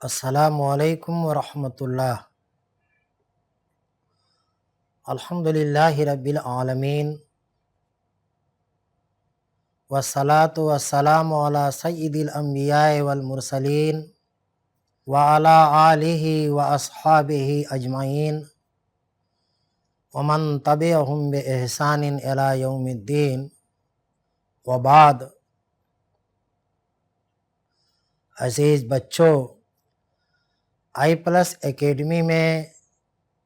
السلام علیکم ورحمۃ اللہ۔ الحمدللہ رب العالمین، والصلاة والسلام علی سید الانبیاء والمرسلین وعلی آلہ واصحابہ اجمعین ومن تبعہم بإحسان الی یوم الدین، وبعد۔ عزیز بچوں، i+ اکیڈمی میں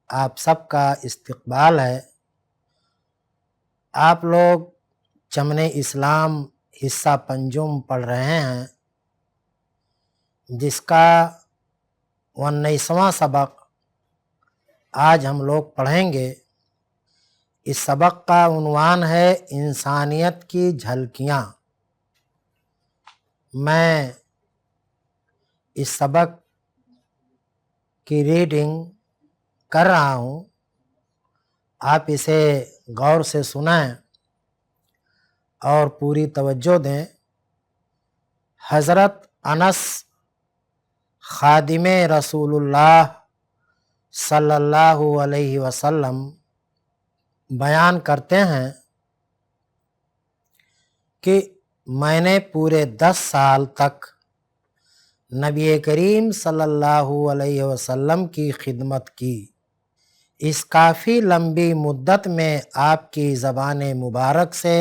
آپ سب کا استقبال ہے۔ آپ لوگ چمن اسلام حصہ پنجم پڑھ رہے ہیں، جس کا 19واں سبق آج ہم لوگ پڑھیں گے۔ اس سبق کا عنوان ہے انسانیت کی جھلکیاں۔ میں اس سبق کی ریڈنگ کر رہا ہوں، آپ اسے غور سے سنیں اور پوری توجہ دیں۔ حضرت انس خادم رسول اللہ صلی اللہ علیہ وسلم بیان کرتے ہیں کہ میں نے پورے 10 سال تک نبی کریم صلی اللہ علیہ وسلم کی خدمت کی۔ اس کافی لمبی مدت میں آپ کی زبان مبارک سے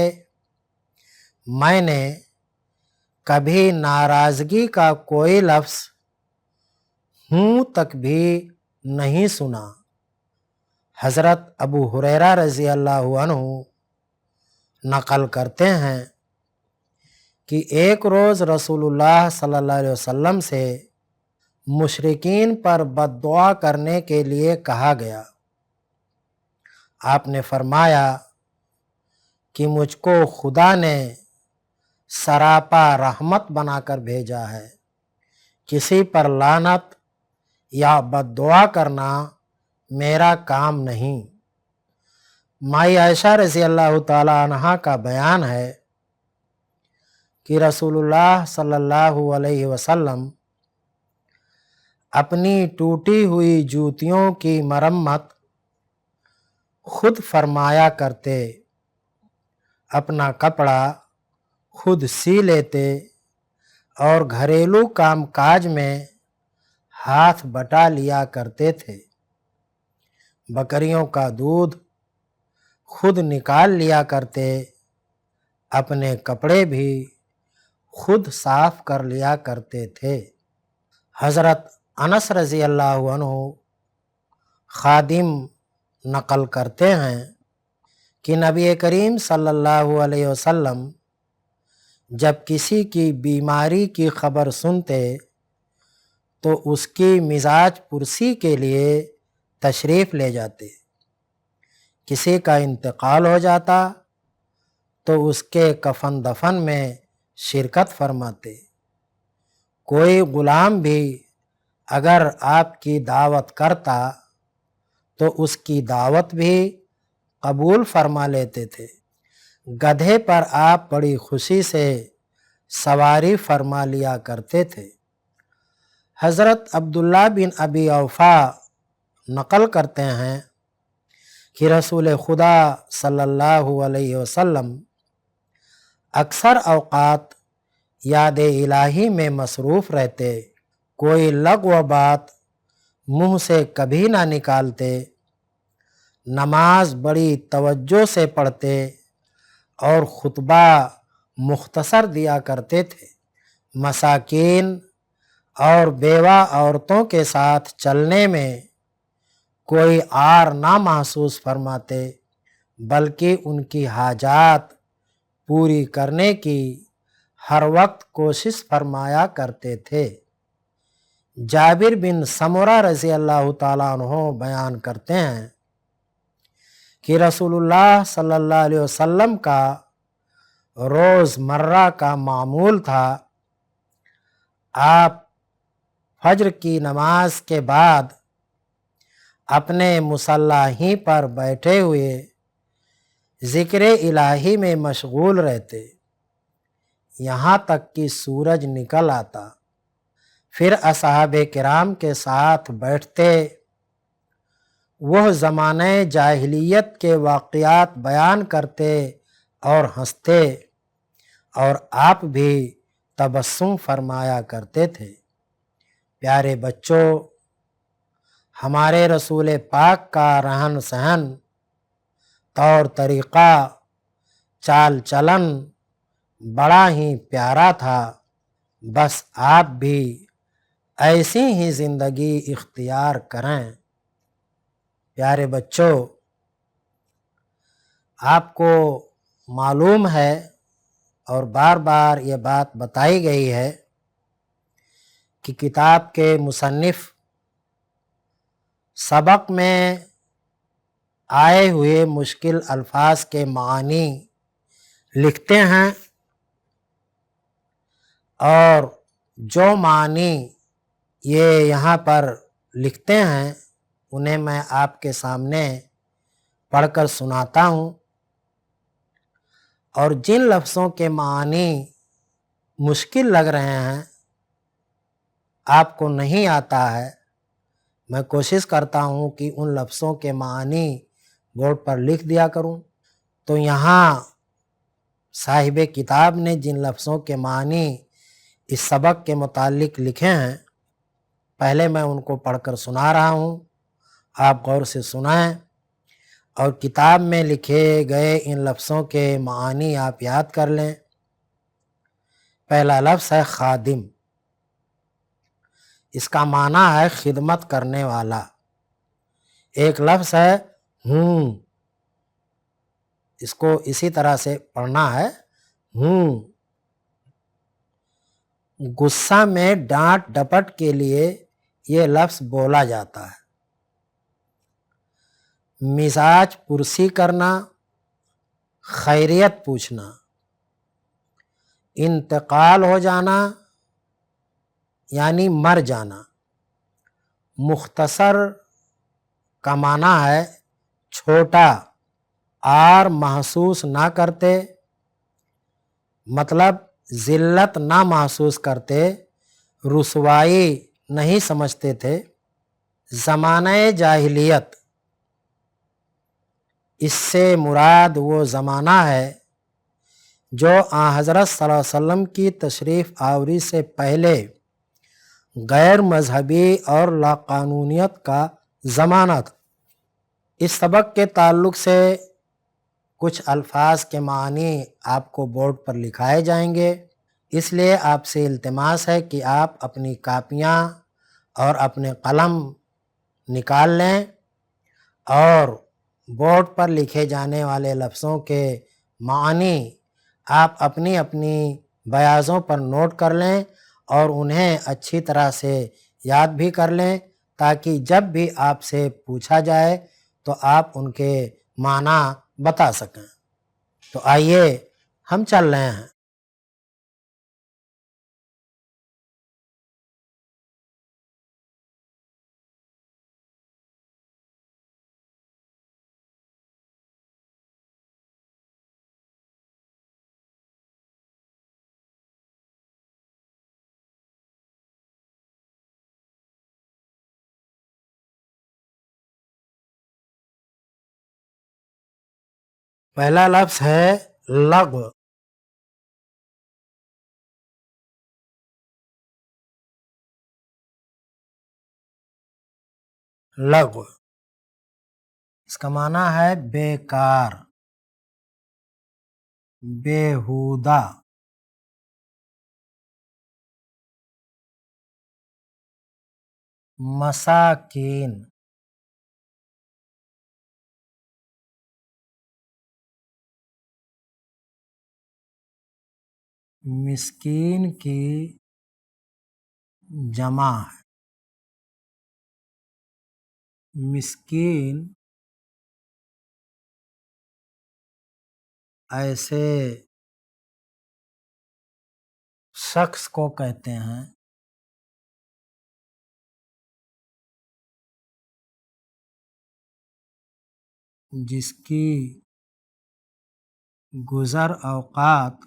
میں نے کبھی ناراضگی کا کوئی لفظ ہوں تک بھی نہیں سنا۔ حضرت ابو ہریرہ رضی اللہ عنہ نقل کرتے ہیں کہ ایک روز رسول اللہ صلی اللہ علیہ وسلم سے مشرکین پر بد دعا کرنے کے لیے کہا گیا۔ آپ نے فرمایا کہ مجھ کو خدا نے سراپا رحمت بنا کر بھیجا ہے، کسی پر لعنت یا بد دعا کرنا میرا کام نہیں۔ مائی عائشہ رضی اللہ تعالی عنہا کا بیان ہے کہ رسول اللہ صلی اللہ علیہ وسلم اپنی ٹوٹی ہوئی جوتیوں کی مرمت خود فرمایا کرتے، اپنا کپڑا خود سی لیتے اور گھریلو کام کاج میں ہاتھ بٹا لیا کرتے تھے۔ بکریوں کا دودھ خود نکال لیا کرتے، اپنے کپڑے بھی خود صاف کر لیا کرتے تھے۔ حضرت انس رضی اللہ عنہ خادم نقل کرتے ہیں کہ نبی کریم صلی اللہ علیہ وسلم جب کسی کی بیماری کی خبر سنتے تو اس کی مزاج پرسی کے لیے تشریف لے جاتے۔ کسی کا انتقال ہو جاتا تو اس کے کفن دفن میں شرکت فرماتے۔ کوئی غلام بھی اگر آپ کی دعوت کرتا تو اس کی دعوت بھی قبول فرما لیتے تھے۔ گدھے پر آپ بڑی خوشی سے سواری فرما لیا کرتے تھے۔ حضرت عبداللہ بن ابی اوفا نقل کرتے ہیں کہ رسول خدا صلی اللہ علیہ وسلم اکثر اوقات یاد الہی میں مصروف رہتے، کوئی لغو بات منہ سے کبھی نہ نکالتے، نماز بڑی توجہ سے پڑھتے اور خطبہ مختصر دیا کرتے تھے۔ مساکین اور بیوہ عورتوں کے ساتھ چلنے میں کوئی عار نہ محسوس فرماتے، بلکہ ان کی حاجات پوری کرنے کی ہر وقت کوشش فرمایا کرتے تھے۔ جابر بن سمرہ رضی اللہ تعالیٰ عنہ بیان کرتے ہیں کہ رسول اللہ صلی اللہ علیہ وسلم کا روز مرہ کا معمول تھا، آپ فجر کی نماز کے بعد اپنے مصلی ہی پر بیٹھے ہوئے ذکر الہی میں مشغول رہتے، یہاں تک کہ سورج نکل آتا۔ پھر اصحاب کرام کے ساتھ بیٹھتے، وہ زمانہ جاہلیت کے واقعات بیان کرتے اور ہنستے، اور آپ بھی تبسم فرمایا کرتے تھے۔ پیارے بچوں، ہمارے رسول پاک کا رہن سہن، طور طریقہ، چال چلن بڑا ہی پیارا تھا۔ بس آپ بھی ایسی ہی زندگی اختیار کریں۔ پیارے بچوں، آپ کو معلوم ہے اور بار بار یہ بات بتائی گئی ہے کہ کتاب کے مصنف سبق میں آئے ہوئے مشکل الفاظ کے معانی لکھتے ہیں، اور جو معنی یہ یہاں پر لکھتے ہیں انہیں میں آپ کے سامنے پڑھ کر سناتا ہوں، اور جن لفظوں کے معنی مشکل لگ رہے ہیں، آپ کو نہیں آتا ہے، میں کوشش کرتا ہوں کہ ان لفظوں کے معنی بورڈ پر لکھ دیا کروں۔ تو یہاں صاحب کتاب نے جن لفظوں کے معنی اس سبق کے متعلق لکھے ہیں، پہلے میں ان کو پڑھ کر سنا رہا ہوں، آپ غور سے سنیں، اور کتاب میں لکھے گئے ان لفظوں کے معانی آپ یاد کر لیں۔ پہلا لفظ ہے خادم۔ اس کا معنی ہے خدمت کرنے والا۔ ایک لفظ ہے ہوں، اس کو اسی طرح سے پڑھنا ہے ہوں۔ غصہ میں ڈانٹ ڈپٹ کے لیے یہ لفظ بولا جاتا ہے۔ مزاج پرسی کرنا، خیریت پوچھنا۔ انتقال ہو جانا یعنی مر جانا۔ مختصر کا معنی ہے چھوٹا، عار محسوس نہ کرتے، مطلب ذلت نہ محسوس کرتے، رسوائی نہیں سمجھتے تھے۔ زمانہ جاہلیت، اس سے مراد وہ زمانہ ہے جو آن حضرت صلی اللہ علیہ وسلم کی تشریف آوری سے پہلے غیر مذہبی اور لاقانونیت کا زمانہ تھا۔ اس سبق کے تعلق سے کچھ الفاظ کے معنی آپ کو بورڈ پر لکھائے جائیں گے، اس لیے آپ سے التماس ہے کہ آپ اپنی کاپیاں اور اپنے قلم نکال لیں، اور بورڈ پر لکھے جانے والے لفظوں کے معنی آپ اپنی اپنی بیاضوں پر نوٹ کر لیں اور انہیں اچھی طرح سے یاد بھی کر لیں، تاکہ جب بھی آپ سے پوچھا جائے تو آپ ان کے معنی بتا سکیں۔ تو آئیے ہم چل رہے ہیں۔ پہلا لفظ ہے لغو۔ لغو اس کا معنی ہے بیکار، بیہودہ۔ مساکین، مسکین کی جمع ہے۔ مسکین ایسے شخص کو کہتے ہیں جس کی گزر اوقات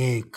1,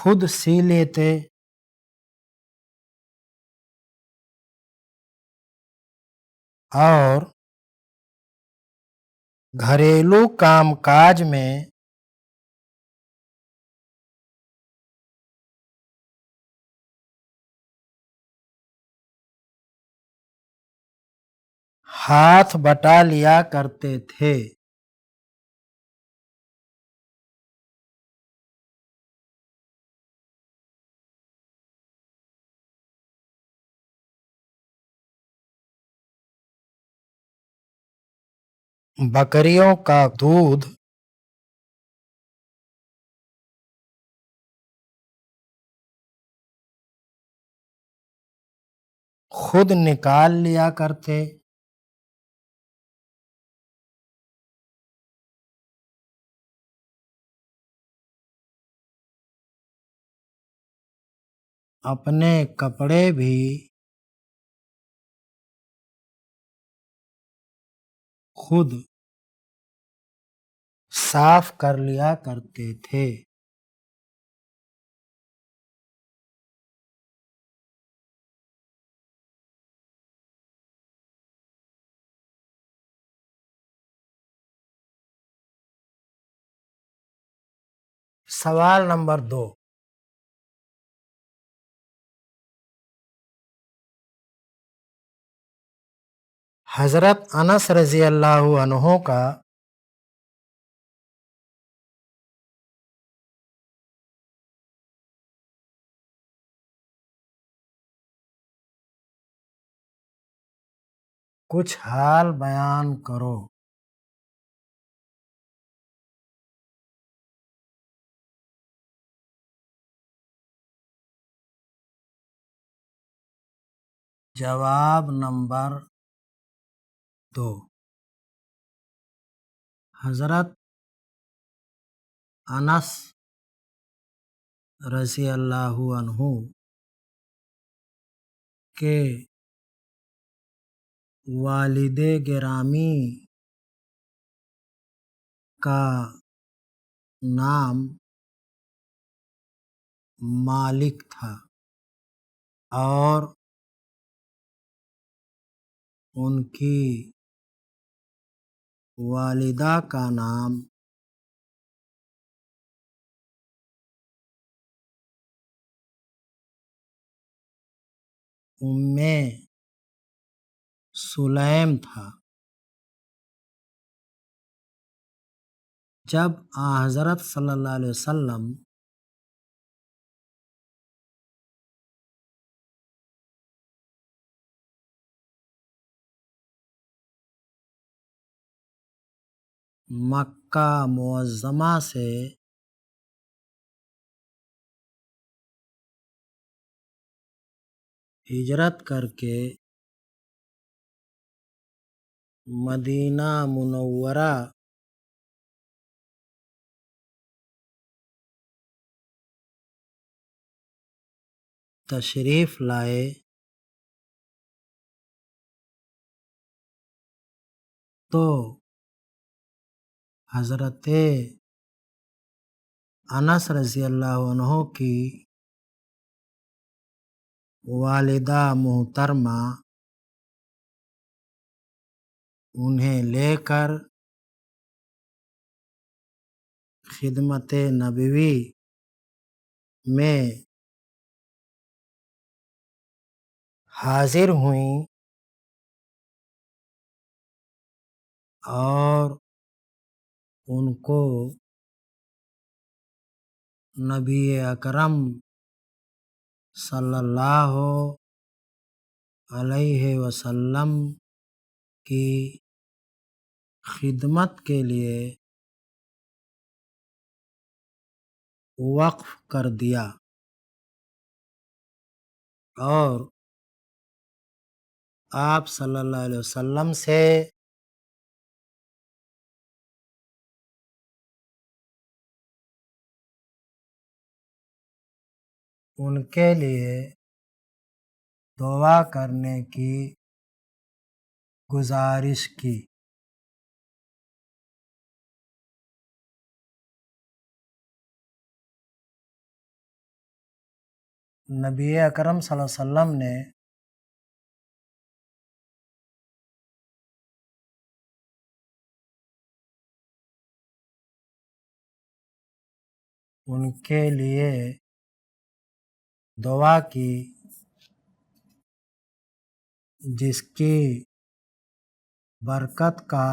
خود سی لیتے اور گھریلو کام کاج میں ہاتھ بٹا لیا کرتے تھے۔ بکریوں کا دودھ خود نکال لیا کرتے۔ اپنے کپڑے بھی خود صاف کر لیا کرتے تھے۔ سوال نمبر 2، حضرت انس رضی اللہ عنہ کا کچھ حال بیان کرو۔ جواب نمبر 2، حضرت انس رضی اللہ عنہ کے والد گرامی کا نام مالک تھا اور ان کی والدہ کا نام ام سلیم تھا۔ جب حضرت صلی اللہ علیہ وسلم مکہ معظمہ سے ہجرت کر کے مدینہ منورہ تشریف لائے تو حضرت انس رضی اللہ عنہ کی والدہ محترمہ انہیں لے کر خدمت نبوی میں حاضر ہوئیں اور ان کو نبی اکرم صلی اللہ علیہ وسلم کی خدمت کے لیے وقف کر دیا اور آپ صلی اللہ علیہ وسلم سے ان کے لیے دعا کرنے کی گزارش کی۔ نبی اکرم صلی اللہ علیہ وسلم نے ان کے لیے دعا کی جس کی برکت کا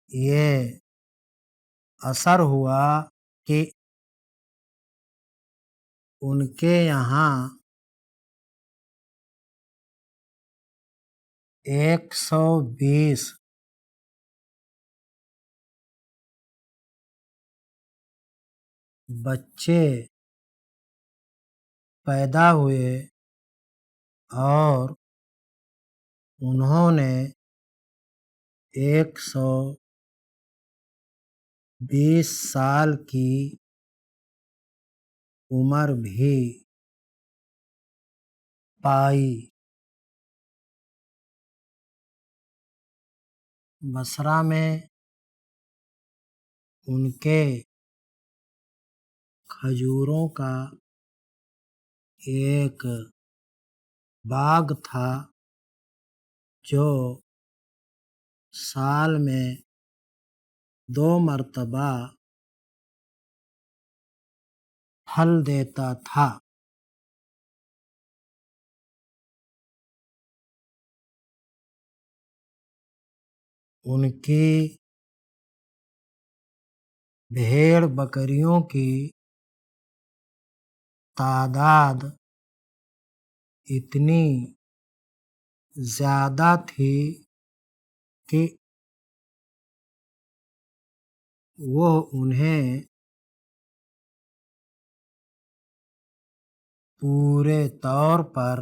یہ اثر ہوا کہ ان کے یہاں 120 بچے پیدا ہوئے اور انہوں نے 120 سال کی عمر بھی پائی۔ بصرہ میں ان کے کھجوروں کا ایک باغ تھا جو سال میں 2 مرتبہ پھل دیتا تھا۔ ان کی بھیڑ بکریوں کی تعداد اتنی زیادہ تھی کہ وہ انہیں پورے طور پر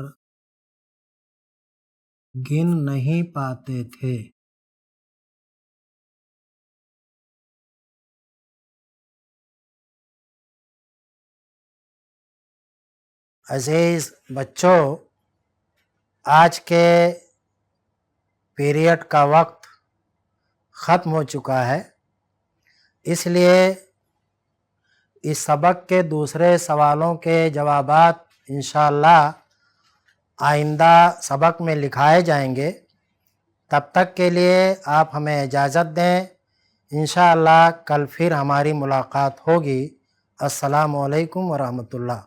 گن نہیں پاتے تھے۔ عزیز بچوں، آج کے پیریڈ کا وقت ختم ہو چکا ہے، اس لیے اس سبق کے دوسرے سوالوں کے جوابات انشاءاللہ آئندہ سبق میں لکھائے جائیں گے۔ تب تک کے لیے آپ ہمیں اجازت دیں، انشاءاللہ کل پھر ہماری ملاقات ہوگی۔ السلام علیکم ورحمۃ اللہ۔